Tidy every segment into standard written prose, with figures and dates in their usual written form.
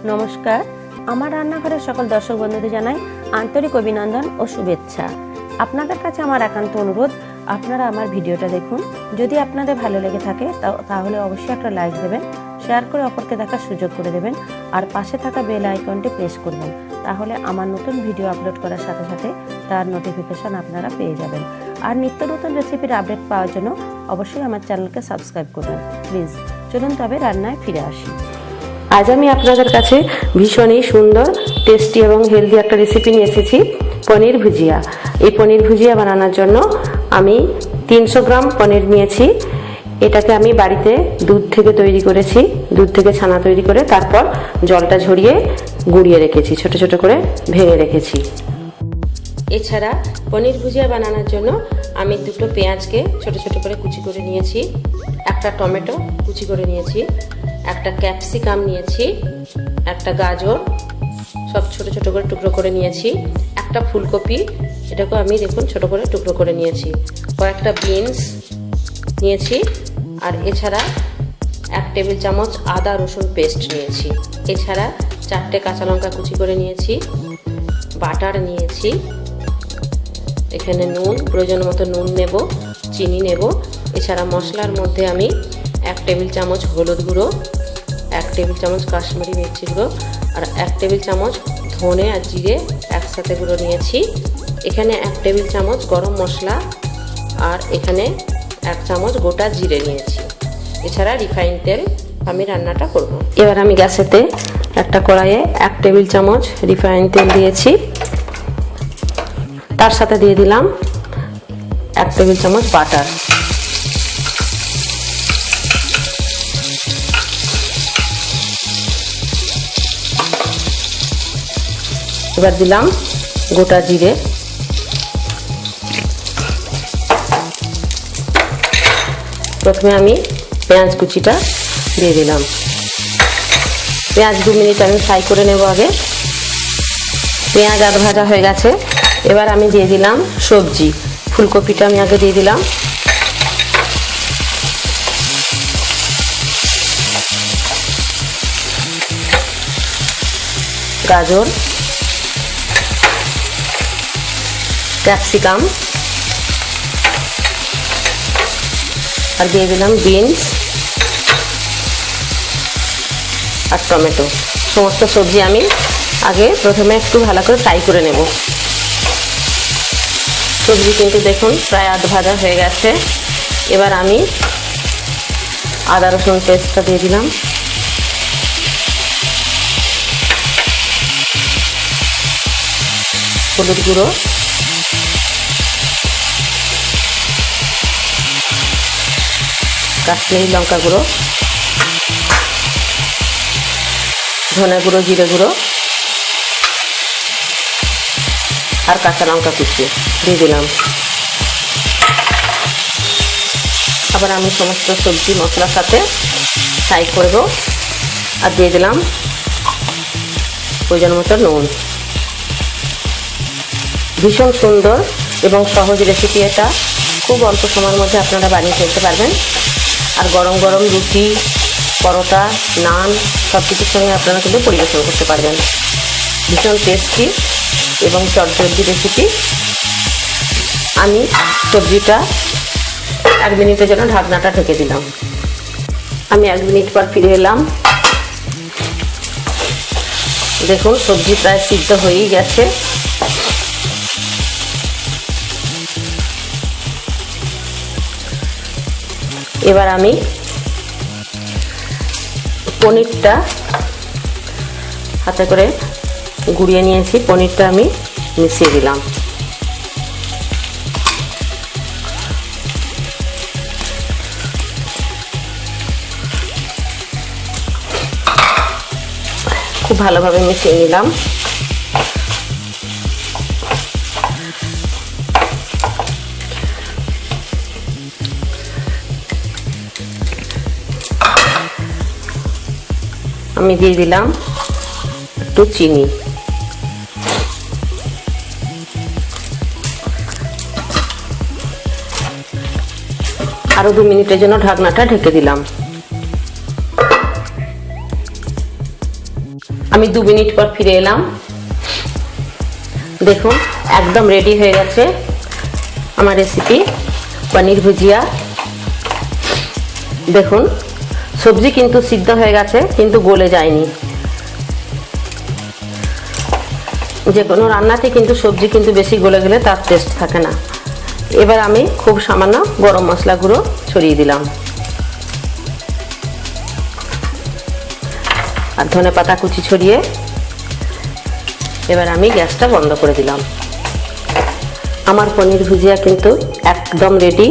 নমস্কার, আমার রান্নাঘরের সকল দর্শক বন্ধুদের জানাই আন্তরিক অভিনন্দন ও শুভেচ্ছা। আপনাদের কাছে আমার একান্ত অনুরোধ, আপনারা আমার ভিডিওটা দেখুন। যদি আপনাদের ভালো লেগে থাকে তাহলে অবশ্যই একটা লাইক দেবেন, শেয়ার করে অপরকে দেখার সুযোগ করে দেবেন, আর পাশে থাকা বেল আইকনটি প্রেস করবেন। তাহলে আমার নতুন ভিডিও আপলোড করার সাথে সাথে তার নোটিফিকেশন আপনারা পেয়ে যাবেন। আর নিত্য নতুন রেসিপির আপডেট পাওয়ার জন্য অবশ্যই আমার চ্যানেলকে সাবস্ক্রাইব করবেন প্লিজ। চলুন তবে রান্নায় ফিরে আসি। আজ আমি আপনাদের কাছে ভীষণই সুন্দর, টেস্টি এবং হেলদি একটা রেসিপি নিয়ে এসেছি, পনির ভুজিয়া। এই পনির ভুজিয়া বানানোর জন্য আমি 300 গ্রাম পনির নিয়েছি। এটাকে আমি বাড়িতে দুধ থেকে তৈরি করেছি, দুধ থেকে ছানা তৈরি করে তারপর জলটা ঝরিয়ে গুঁড়িয়ে রেখেছি, ছোট ছোট করে ভেঙে রেখেছি। এছাড়া পনির ভুজিয়া বানানোর জন্য আমি দুটো পেঁয়াজকে ছোট ছোট করে কুচি করে নিয়েছি, একটা টমেটো কুচি করে নিয়েছি, একটা ক্যাপসিকাম নিয়েছি, একটা গাজর সব ছোট ছোট করে টুকরো করে নিয়েছি, একটা ফুলকপি এটাকেও আমি দেখুন ছোট করে টুকরো করে নিয়েছি, কয়েকটা বিনস নিয়েছি, আর এছাড়া 1 টেবিল চামচ আদা রসুন পেস্ট নিয়েছি। এছাড়া 4টে কাঁচা লঙ্কা কুচি করে নিয়েছি, বাটার নিয়েছি, এখানে নুন, প্রয়োজন মতো নুন নেব, চিনি নেব। এছাড়া মশলার মধ্যে আমি 1 টেবিল চামচ হলুদ গুঁড়ো, 1 টেবিল চামচ কাশ্মীরি মির্চি গুঁড়ো, আর 1 টেবিল চামচ ধনে আর জিরে একসাথে গুঁড়ো নিয়েছি। এখানে 1 টেবিল চামচ গরম মশলা, আর এখানে 1 চামচ গোটা জিরে নিয়েছি। এছাড়া রিফাইন তেল আমি রান্নাটা করব। এবার আমি গ্যাসেতে একটা কড়াইয়ে 1 টেবিল চামচ রিফাইন তেল দিয়েছি, তার সাথে দিয়ে দিলাম 1 টেবিল চামচ বাটার। এবার দিলাম গোটা জিরে, প্রথমে আমি পেঁয়াজ কুচিটা দিয়ে দিলাম। পেঁয়াজ 2 মিনিট আমি ফ্রাই করে নেব আগে। পেঁয়াজ আধ ভাজা হয়ে গেছে। এবার আমি দিয়ে দিলাম সবজি, ফুলকপিটা আমি আগে দিয়ে দিলাম, গাজর, ক্যাপসিকাম, আর দিয়ে দিলাম বিনস আর টমেটো। সমস্ত সবজি আমি আগে প্রথমে একটু ভালো করে ফ্রাই করে নেব। সবজি কিন্তু দেখুন প্রায় আধ ভাজা হয়ে গেছে। এবার আমি আদা রসুন পেস্টটা দিয়ে দিলাম, হলুদ গুঁড়ো, কাশ্মীরি লঙ্কা গুঁড়ো, ধনে গুঁড়ো, জিরে গুঁড়ো, আর কাঁচা লঙ্কা কুচি দিয়ে দিলাম। আবার আমি সমস্ত সবজি মশলার সাথে ফ্রাই করব, আর দিয়ে দিলাম প্রয়োজন মতো নুন। ভীষণ সুন্দর এবং সহজ রেসিপি এটা, খুব অল্প সময়ের মধ্যে আপনারা বানিয়ে ফেলতে পারবেন। আর গরম গরম রুটি, পরোটা, নান সব কিছুর সঙ্গে আপনারা কিন্তু পরিবেশন করতে পারবেন। ভীষণ টেস্টি এবং চটজলদি রেসিপি। আমি সবজিটা 1 মিনিটের জন্য ঢাকনাটা ঢেকে দিলাম। আমি 1 মিনিট পর ফিরে এলাম। দেখুন সবজি প্রায় সিদ্ধ হয়েই গেছে। এবার আমি পনিরটা হাতে করে গুঁড়িয়ে নিয়েছি, পনিরটা আমি মিশিয়ে দিলাম। খুব ভালোভাবে মিশিয়ে নিলাম। আমি দিয়ে দিলাম একটু চিনি, আরো 2 মিনিটের জন্য ঢাকনাটা ঢেকে দিলাম। আমি 2 মিনিট পর ফিরে এলাম। দেখুন একদম রেডি হয়ে গেছে আমার রেসিপি পনির ভুজিয়া। দেখুন সবজি কিন্তু সিদ্ধ হয়ে গেছে, কিন্তু গলে যায়নি। যে কোনো রান্নাতে কিন্তু সবজি কিন্তু বেশি গলে গেলে তার টেস্ট থাকে না। এবার আমি খুব সামান্য গরম মশলা গুঁড়ো ছড়িয়ে দিলাম আর ধনেপাতা কুচি ছড়িয়ে এবার আমি গ্যাসটা বন্ধ করে দিলাম। আমার পনির ভুজিয়া কিন্তু একদম রেডি।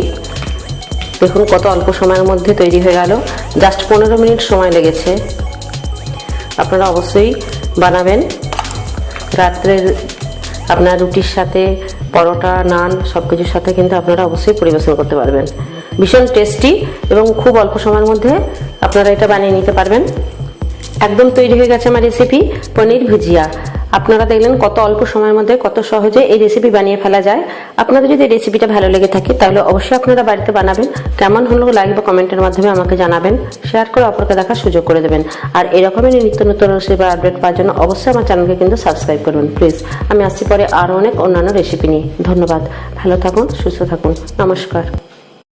দেখুন কত অল্প সময়ের মধ্যে তৈরি হয়ে গেল, জাস্ট 15 মিনিট সময় লেগেছে। আপনারা অবশ্যই বানাবেন। রাত্রের আপনার রুটির সাথে, পরোটা, নান সব কিছুর সাথে কিন্তু আপনারা অবশ্যই পরিবেশন করতে পারবেন। ভীষণ টেস্টি এবং খুব অল্প সময়ের মধ্যে আপনারা এটা বানিয়ে নিতে পারবেন। একদম তৈরি হয়ে গেছে আমার রেসিপি পনির ভুজিয়া। আপনারা দেখলেন কত অল্প সময়ের মধ্যে কত সহজে এই রেসিপি বানিয়ে ফেলা যায়। আপনাদের যদি এই রেসিপিটা ভালো লেগে থাকে তাহলে অবশ্যই আপনারা বাড়িতে বানাবেন। কেমন হলো লাইক বা কমেন্টের মাধ্যমে আমাকে জানাবেন, শেয়ার করে অপরকে দেখার সুযোগ করে দেবেন। আর এরকমই নিত্য নতুন রেসিপি আপডেট পাওয়ার জন্য অবশ্যই আমার চ্যানেলকে কিন্তু সাবস্ক্রাইব করবেন প্লিজ। আমি আসছি পরে আরও অনেক অন্যান্য রেসিপি নিয়ে। ধন্যবাদ, ভালো থাকুন, সুস্থ থাকুন, নমস্কার।